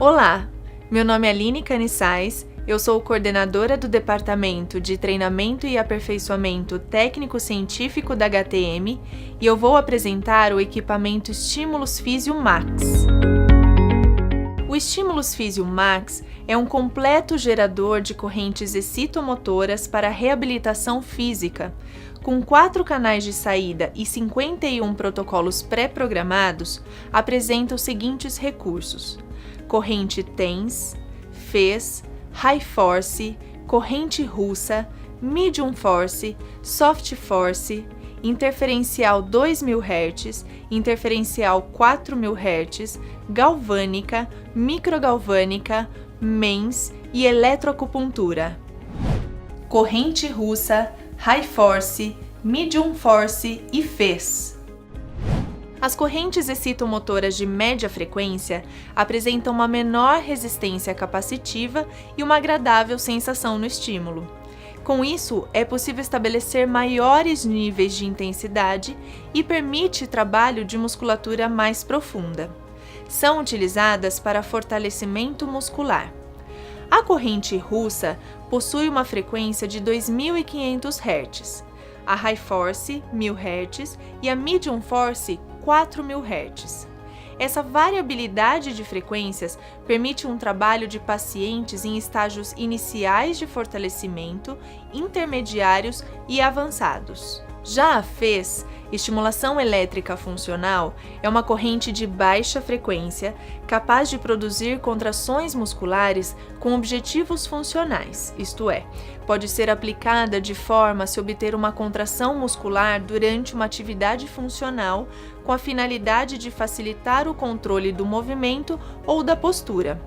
Olá, meu nome é Aline Canissais, eu sou coordenadora do Departamento de Treinamento e Aperfeiçoamento Técnico-Científico da HTM e eu vou apresentar o equipamento Stimulus Physio Max. O Stimulus Physio Max é um completo gerador de correntes excitomotoras para reabilitação física. Com 4 canais de saída e 51 protocolos pré-programados, apresenta os seguintes recursos: corrente TENS, FES, High Force, corrente russa, Medium Force, Soft Force, interferencial 2000 Hz, interferencial 4000 Hz, galvânica, microgalvânica, MENS e eletroacupuntura. Corrente russa, High Force, Medium Force e FES. As correntes excitomotoras de média frequência apresentam uma menor resistência capacitiva e uma agradável sensação no estímulo. Com isso, é possível estabelecer maiores níveis de intensidade e permite trabalho de musculatura mais profunda. São utilizadas para fortalecimento muscular. A corrente russa possui uma frequência de 2.500 Hz, a High Force 1000 Hz e a Medium Force 4000 Hz. Essa variabilidade de frequências permite um trabalho de pacientes em estágios iniciais de fortalecimento, intermediários e avançados. Já a FES, estimulação elétrica funcional, é uma corrente de baixa frequência capaz de produzir contrações musculares com objetivos funcionais, isto é, pode ser aplicada de forma a se obter uma contração muscular durante uma atividade funcional com a finalidade de facilitar o controle do movimento ou da postura.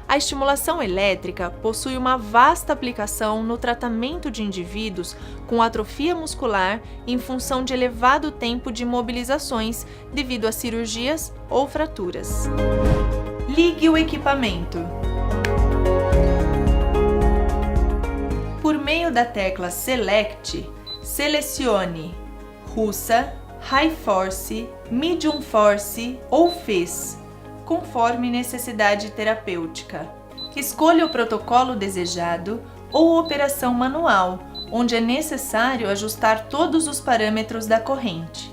A estimulação elétrica possui uma vasta aplicação no tratamento de indivíduos com atrofia muscular em função de elevado tempo de mobilizações devido a cirurgias ou fraturas. Ligue o equipamento. Por meio da tecla Select, selecione russa, High Force, Medium Force ou FES, conforme necessidade terapêutica. Escolha o protocolo desejado ou operação manual, onde é necessário ajustar todos os parâmetros da corrente.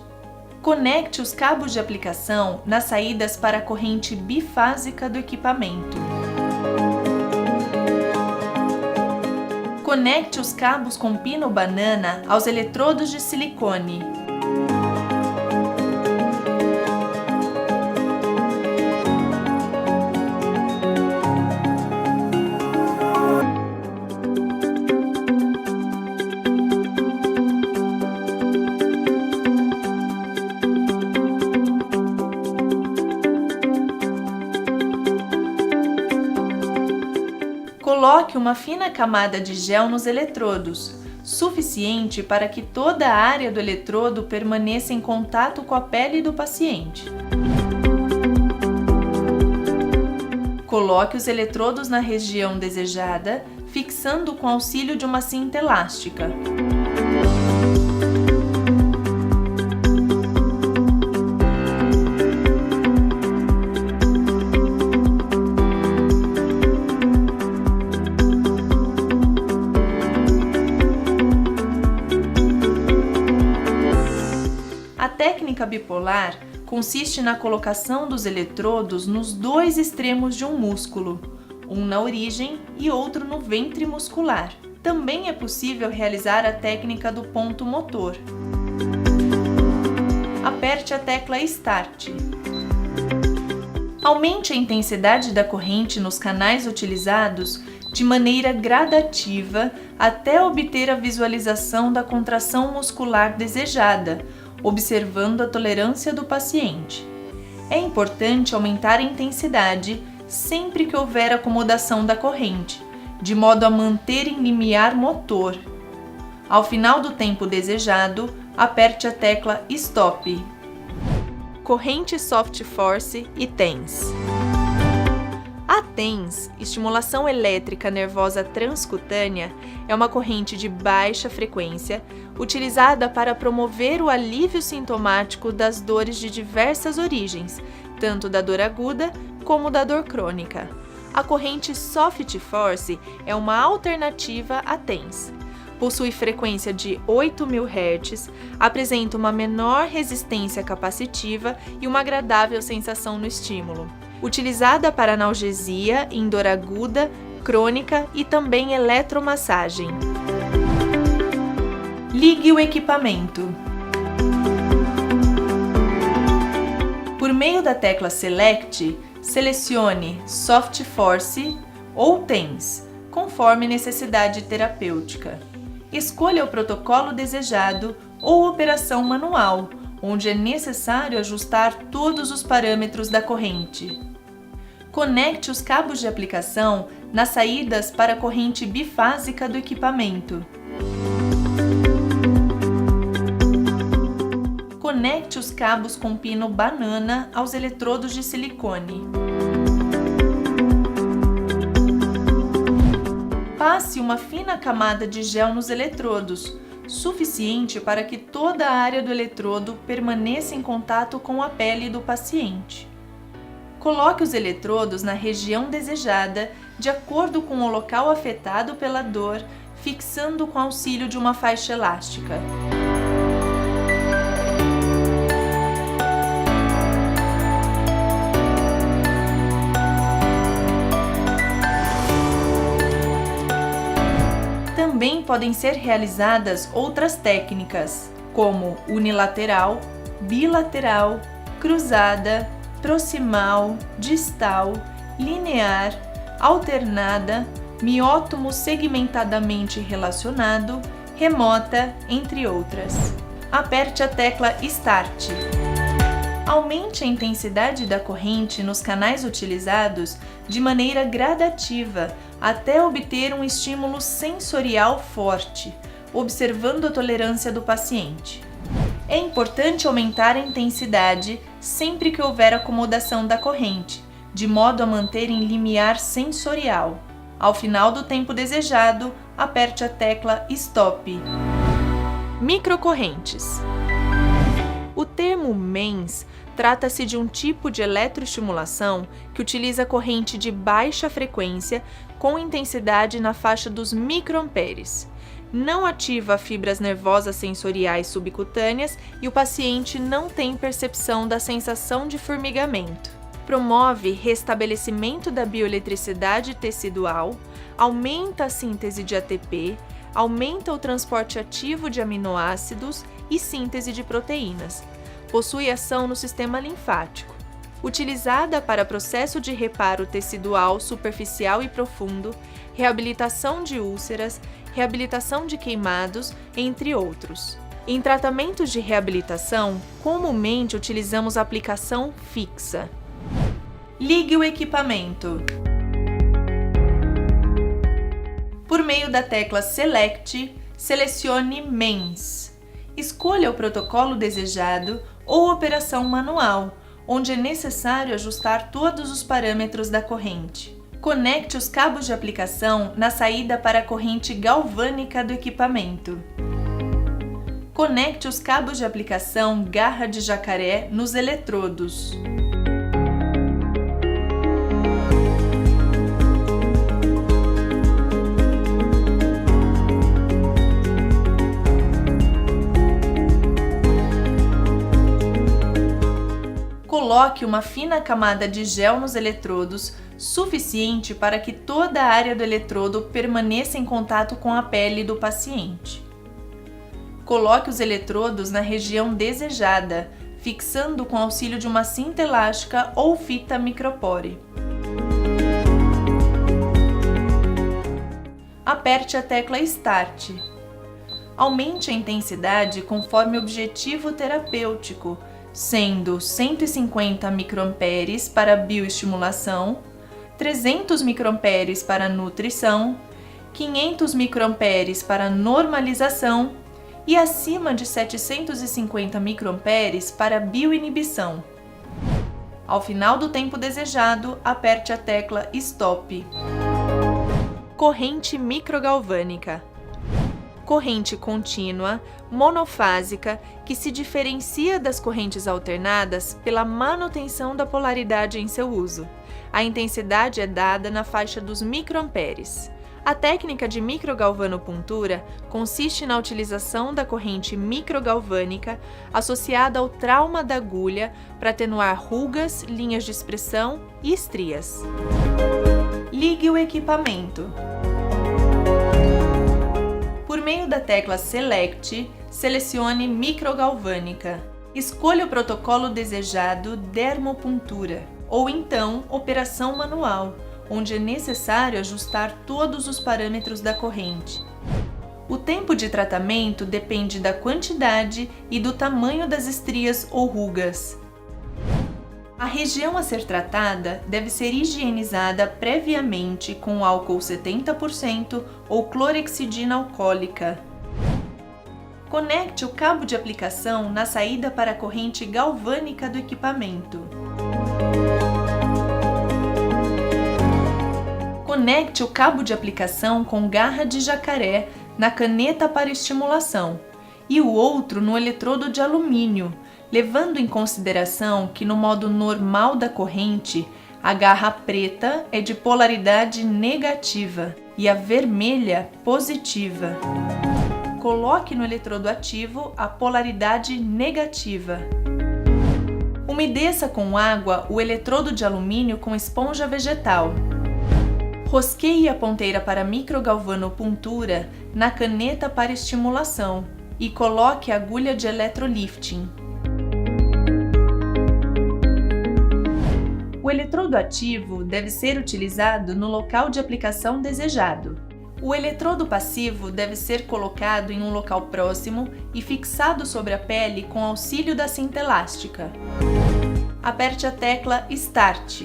Conecte os cabos de aplicação nas saídas para a corrente bifásica do equipamento. Conecte os cabos com pino banana aos eletrodos de silicone. Coloque uma fina camada de gel nos eletrodos, suficiente para que toda a área do eletrodo permaneça em contato com a pele do paciente. Coloque os eletrodos na região desejada, fixando com auxílio de uma cinta elástica. A técnica bipolar consiste na colocação dos eletrodos nos 2 extremos de um músculo, um na origem e outro no ventre muscular. Também é possível realizar a técnica do ponto motor. Aperte a tecla Start. Aumente a intensidade da corrente nos canais utilizados de maneira gradativa até obter a visualização da contração muscular desejada, observando a tolerância do paciente. É importante aumentar a intensidade sempre que houver acomodação da corrente, de modo a manter em limiar motor. Ao final do tempo desejado, aperte a tecla Stop. Corrente Soft Force e TENS. A TENS, estimulação elétrica nervosa transcutânea, é uma corrente de baixa frequência utilizada para promover o alívio sintomático das dores de diversas origens, tanto da dor aguda como da dor crônica. A corrente Soft Force é uma alternativa à TENS. Possui frequência de 8.000 Hz, apresenta uma menor resistência capacitiva e uma agradável sensação no estímulo. Utilizada para analgesia em dor aguda, crônica e também eletromassagem. Ligue o equipamento. Por meio da tecla Select, selecione Soft Force ou TENS, conforme necessidade terapêutica. Escolha o protocolo desejado ou operação manual, onde é necessário ajustar todos os parâmetros da corrente. Conecte os cabos de aplicação nas saídas para a corrente bifásica do equipamento. Conecte os cabos com pino banana aos eletrodos de silicone. Passe uma fina camada de gel nos eletrodos, suficiente para que toda a área do eletrodo permaneça em contato com a pele do paciente. Coloque os eletrodos na região desejada, de acordo com o local afetado pela dor, fixando com auxílio de uma faixa elástica. Também podem ser realizadas outras técnicas, como unilateral, bilateral, cruzada, proximal, distal, linear, alternada, miótomo segmentadamente relacionado, remota, entre outras. Aperte a tecla Start. Aumente a intensidade da corrente nos canais utilizados de maneira gradativa até obter um estímulo sensorial forte, observando a tolerância do paciente. É importante aumentar a intensidade sempre que houver acomodação da corrente, de modo a manter em limiar sensorial. Ao final do tempo desejado, aperte a tecla Stop. Microcorrentes. O termo MENS trata-se de um tipo de eletroestimulação que utiliza corrente de baixa frequência com intensidade na faixa dos microamperes. Não ativa fibras nervosas sensoriais subcutâneas e o paciente não tem percepção da sensação de formigamento. Promove restabelecimento da bioeletricidade tecidual, aumenta a síntese de ATP, aumenta o transporte ativo de aminoácidos e síntese de proteínas. Possui ação no sistema linfático. Utilizada para processo de reparo tecidual superficial e profundo, reabilitação de úlceras, reabilitação de queimados, entre outros. Em tratamentos de reabilitação, comumente utilizamos a aplicação fixa. Ligue o equipamento. Por meio da tecla Select, selecione MENS. Escolha o protocolo desejado ou operação manual, onde é necessário ajustar todos os parâmetros da corrente. Conecte os cabos de aplicação na saída para a corrente galvânica do equipamento. Conecte os cabos de aplicação garra de jacaré nos eletrodos. Coloque uma fina camada de gel nos eletrodos, suficiente para que toda a área do eletrodo permaneça em contato com a pele do paciente. Coloque os eletrodos na região desejada, fixando com auxílio de uma cinta elástica ou fita micropore. Aperte a tecla Start. Aumente a intensidade conforme o objetivo terapêutico, sendo 150 microamperes para bioestimulação, 300 microamperes para nutrição, 500 microamperes para normalização e acima de 750 microamperes para bioinibição. Ao final do tempo desejado, aperte a tecla Stop. Corrente microgalvânica. corrente contínua, monofásica, que se diferencia das correntes alternadas pela manutenção da polaridade em seu uso. A intensidade é dada na faixa dos microamperes. A técnica de microgalvanopuntura consiste na utilização da corrente microgalvânica associada ao trauma da agulha para atenuar rugas, linhas de expressão e estrias. Ligue o equipamento. Por meio da tecla Select, selecione microgalvânica. Escolha o protocolo desejado dermopuntura, ou então operação manual, onde é necessário ajustar todos os parâmetros da corrente. O tempo de tratamento depende da quantidade e do tamanho das estrias ou rugas. A região a ser tratada deve ser higienizada previamente com álcool 70% ou clorexidina alcoólica. Conecte o cabo de aplicação na saída para a corrente galvânica do equipamento. Conecte o cabo de aplicação com garra de jacaré na caneta para estimulação e o outro no eletrodo de alumínio, levando em consideração que no modo normal da corrente, a garra preta é de polaridade negativa e a vermelha positiva. Coloque no eletrodo ativo a polaridade negativa. Umedeça com água o eletrodo de alumínio com esponja vegetal. Rosqueie a ponteira para microgalvanopuntura na caneta para estimulação e coloque a agulha de electrolifting. O eletrodo ativo deve ser utilizado no local de aplicação desejado. O eletrodo passivo deve ser colocado em um local próximo e fixado sobre a pele com auxílio da cinta elástica. Aperte a tecla Start.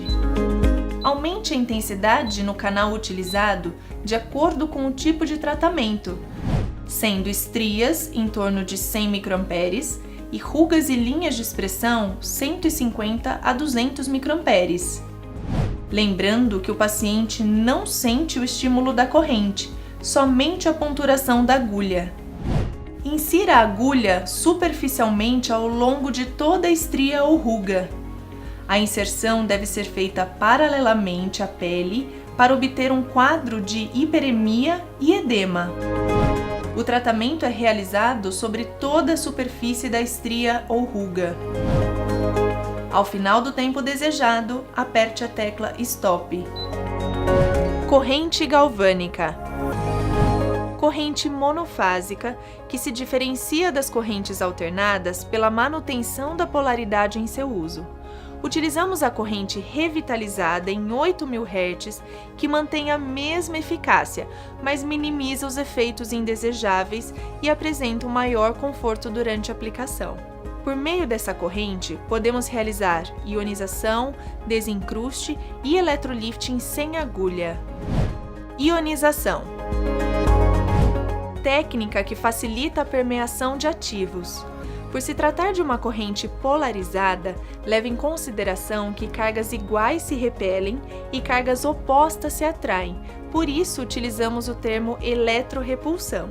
Aumente a intensidade no canal utilizado de acordo com o tipo de tratamento, sendo estrias em torno de 100 microamperes e rugas e linhas de expressão 150 a 200 microamperes. Lembrando que o paciente não sente o estímulo da corrente, somente a ponturação da agulha. Insira a agulha superficialmente ao longo de toda a estria ou ruga. A inserção deve ser feita paralelamente à pele para obter um quadro de hiperemia e edema. O tratamento é realizado sobre toda a superfície da estria ou ruga. Ao final do tempo desejado, aperte a tecla Stop. Corrente galvânica. Corrente monofásica, que se diferencia das correntes alternadas pela manutenção da polaridade em seu uso. Utilizamos a corrente revitalizada em 8.000 Hz, que mantém a mesma eficácia, mas minimiza os efeitos indesejáveis e apresenta um maior conforto durante a aplicação. Por meio dessa corrente, podemos realizar ionização, desencruste e eletrolifting sem agulha. Ionização. Técnica que facilita a permeação de ativos. Por se tratar de uma corrente polarizada, leve em consideração que cargas iguais se repelem e cargas opostas se atraem, por isso utilizamos o termo eletrorrepulsão.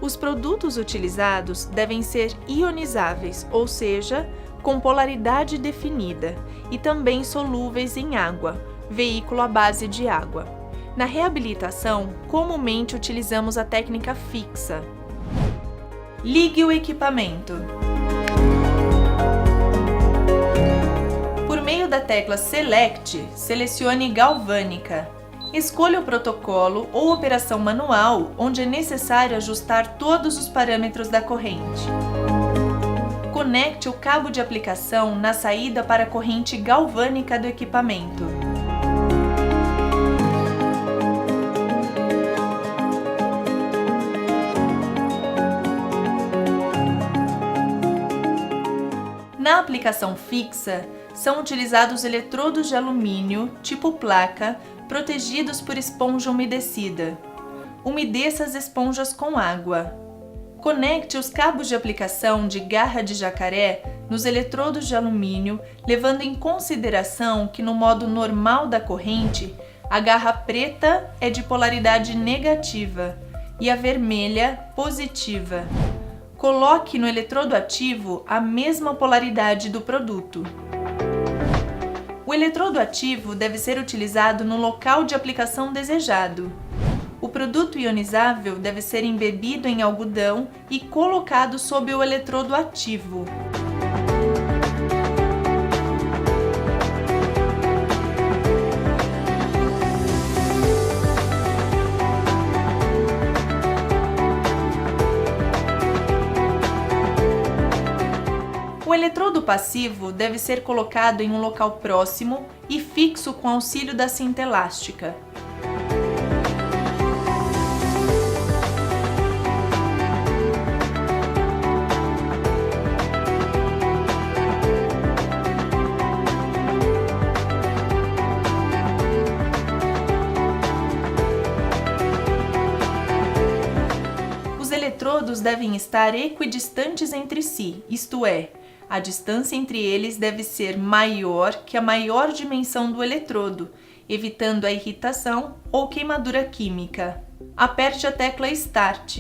Os produtos utilizados devem ser ionizáveis, ou seja, com polaridade definida, e também solúveis em água, veículo à base de água. Na reabilitação, comumente utilizamos a técnica fixa. Ligue o equipamento. Por meio da tecla Select, selecione galvânica. Escolha o protocolo ou operação manual, onde é necessário ajustar todos os parâmetros da corrente. Conecte o cabo de aplicação na saída para a corrente galvânica do equipamento. Na aplicação fixa, são utilizados eletrodos de alumínio, tipo placa, protegidos por esponja umedecida. Umedeça as esponjas com água. Conecte os cabos de aplicação de garra de jacaré nos eletrodos de alumínio, levando em consideração que no modo normal da corrente, a garra preta é de polaridade negativa e a vermelha positiva. Coloque no eletrodo ativo a mesma polaridade do produto. O eletrodo ativo deve ser utilizado no local de aplicação desejado. O produto ionizável deve ser embebido em algodão e colocado sob o eletrodo ativo. O eletrodo passivo deve ser colocado em um local próximo e fixo com auxílio da cinta elástica. Os eletrodos devem estar equidistantes entre si, isto é, a distância entre eles deve ser maior que a maior dimensão do eletrodo, evitando a irritação ou queimadura química. Aperte a tecla Start.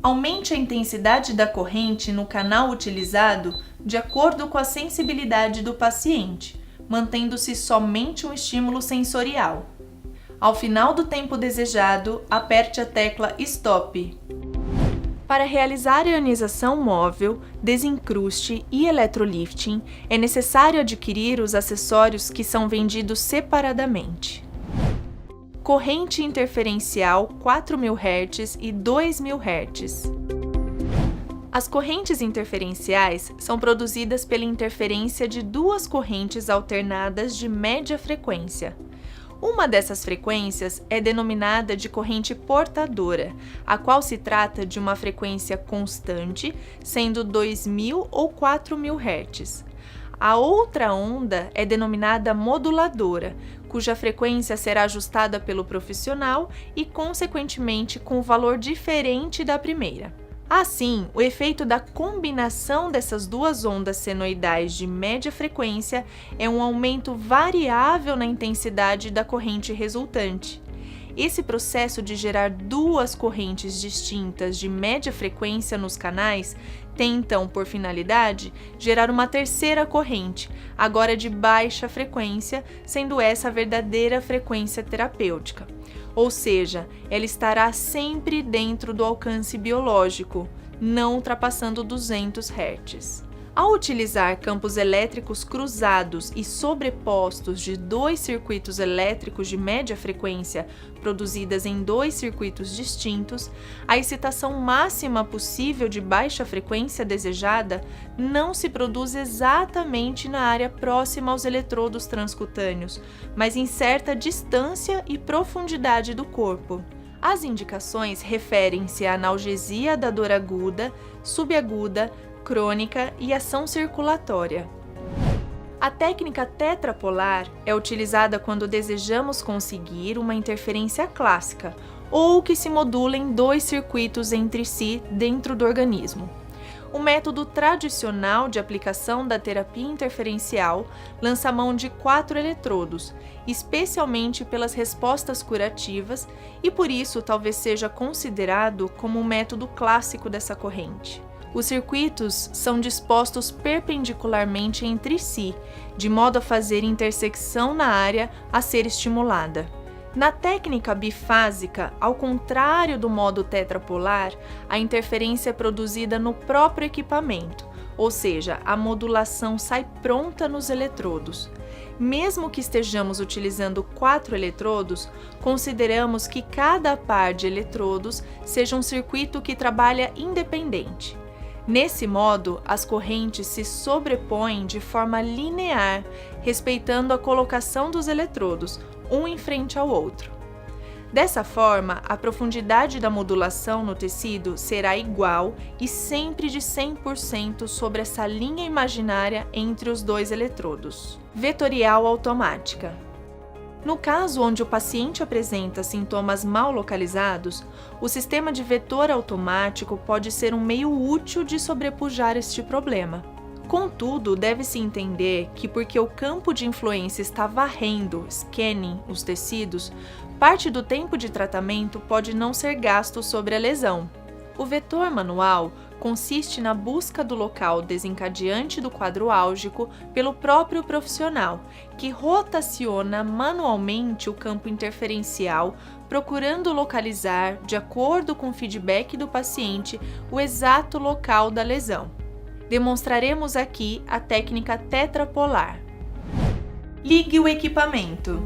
Aumente a intensidade da corrente no canal utilizado de acordo com a sensibilidade do paciente, mantendo-se somente um estímulo sensorial. Ao final do tempo desejado, aperte a tecla Stop. Para realizar a ionização móvel, desencruste e eletrolifting, é necessário adquirir os acessórios que são vendidos separadamente. Corrente interferencial 4.000 Hz e 2.000 Hz. As correntes interferenciais são produzidas pela interferência de duas correntes alternadas de média frequência. Uma dessas frequências é denominada de corrente portadora, a qual se trata de uma frequência constante, sendo 2.000 ou 4.000 Hz. A outra onda é denominada moduladora, cuja frequência será ajustada pelo profissional e, consequentemente, com valor diferente da primeira. Assim, o efeito da combinação dessas duas ondas senoidais de média frequência é um aumento variável na intensidade da corrente resultante. Esse processo de gerar duas correntes distintas de média frequência nos canais tem então por finalidade gerar uma terceira corrente, agora de baixa frequência, sendo essa a verdadeira frequência terapêutica. Ou seja, ela estará sempre dentro do alcance biológico, não ultrapassando 200 Hz. Ao utilizar campos elétricos cruzados e sobrepostos de dois circuitos elétricos de média frequência produzidas em dois circuitos distintos, a excitação máxima possível de baixa frequência desejada não se produz exatamente na área próxima aos eletrodos transcutâneos, mas em certa distância e profundidade do corpo. As indicações referem-se à analgesia da dor aguda, subaguda, crônica e ação circulatória. A técnica tetrapolar é utilizada quando desejamos conseguir uma interferência clássica ou que se modulem dois circuitos entre si dentro do organismo. O método tradicional de aplicação da terapia interferencial lança mão de 4 eletrodos, especialmente pelas respostas curativas, e por isso talvez seja considerado como um método clássico dessa corrente. Os circuitos são dispostos perpendicularmente entre si, de modo a fazer intersecção na área a ser estimulada. Na técnica bifásica, ao contrário do modo tetrapolar, a interferência é produzida no próprio equipamento, ou seja, a modulação sai pronta nos eletrodos. Mesmo que estejamos utilizando 4 eletrodos, consideramos que cada par de eletrodos seja um circuito que trabalha independente. Nesse modo, as correntes se sobrepõem de forma linear, respeitando a colocação dos eletrodos, um em frente ao outro. Dessa forma, a profundidade da modulação no tecido será igual e sempre de 100% sobre essa linha imaginária entre os dois eletrodos. Vetorial automática. No caso onde o paciente apresenta sintomas mal localizados, o sistema de vetor automático pode ser um meio útil de sobrepujar este problema. Contudo, deve-se entender que porque o campo de influência está varrendo, scanning, os tecidos, Parte do tempo de tratamento pode não ser gasto sobre a lesão. O vetor manual consiste na busca do local desencadeante do quadro álgico pelo próprio profissional, que rotaciona manualmente o campo interferencial, procurando localizar, de acordo com o feedback do paciente, o exato local da lesão. Demonstraremos aqui a técnica tetrapolar. Ligue o equipamento.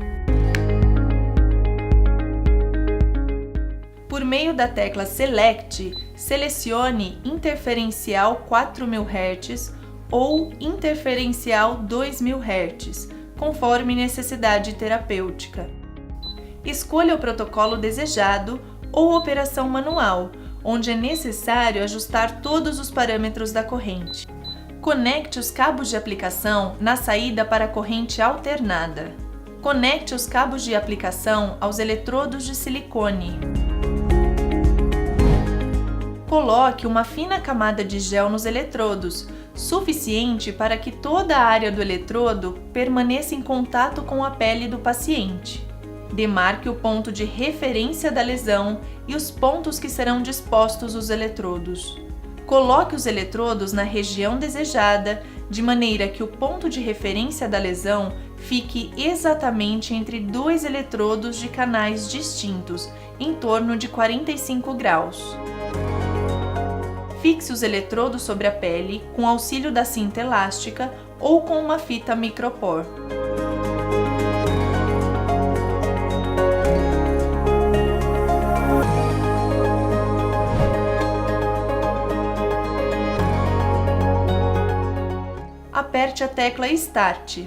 Por meio da tecla Select, selecione interferencial 4000 Hz ou interferencial 2000 Hz, conforme necessidade terapêutica. Escolha o protocolo desejado ou operação manual, onde é necessário ajustar todos os parâmetros da corrente. Conecte os cabos de aplicação na saída para a corrente alternada. Conecte os cabos de aplicação aos eletrodos de silicone. Coloque uma fina camada de gel nos eletrodos, suficiente para que toda a área do eletrodo permaneça em contato com a pele do paciente. Demarque o ponto de referência da lesão e os pontos que serão dispostos os eletrodos. Coloque os eletrodos na região desejada, de maneira que o ponto de referência da lesão fique exatamente entre dois eletrodos de canais distintos, em torno de 45 graus. Fixe os eletrodos sobre a pele com auxílio da cinta elástica ou com uma fita micropor. Aperte a tecla Start.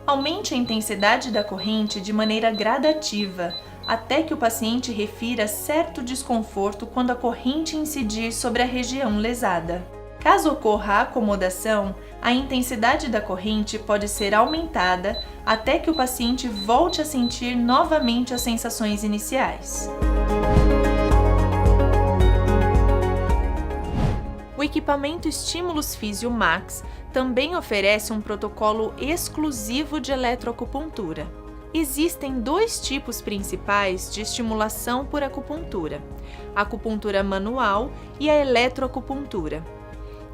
Aumente a intensidade da corrente de maneira gradativa, até que o paciente refira certo desconforto quando a corrente incidir sobre a região lesada. Caso ocorra a acomodação, a intensidade da corrente pode ser aumentada até que o paciente volte a sentir novamente as sensações iniciais. O equipamento Stimulus Physio Max também oferece um protocolo exclusivo de eletroacupuntura. Existem dois tipos principais de estimulação por acupuntura: a acupuntura manual e a eletroacupuntura.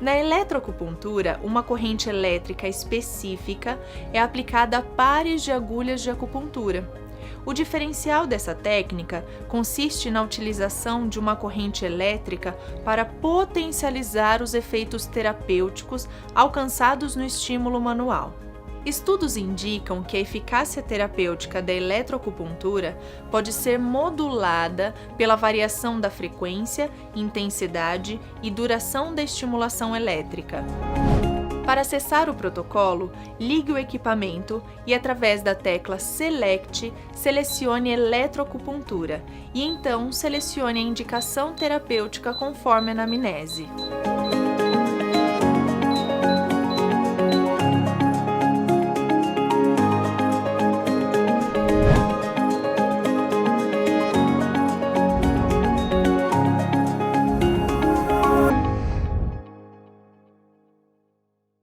Na eletroacupuntura, uma corrente elétrica específica é aplicada a pares de agulhas de acupuntura. O diferencial dessa técnica consiste na utilização de uma corrente elétrica para potencializar os efeitos terapêuticos alcançados no estímulo manual. Estudos indicam que a eficácia terapêutica da eletroacupuntura pode ser modulada pela variação da frequência, intensidade e duração da estimulação elétrica. Para acessar o protocolo, ligue o equipamento e, através da tecla Select, selecione Eletroacupuntura e então selecione a indicação terapêutica conforme a anamnese.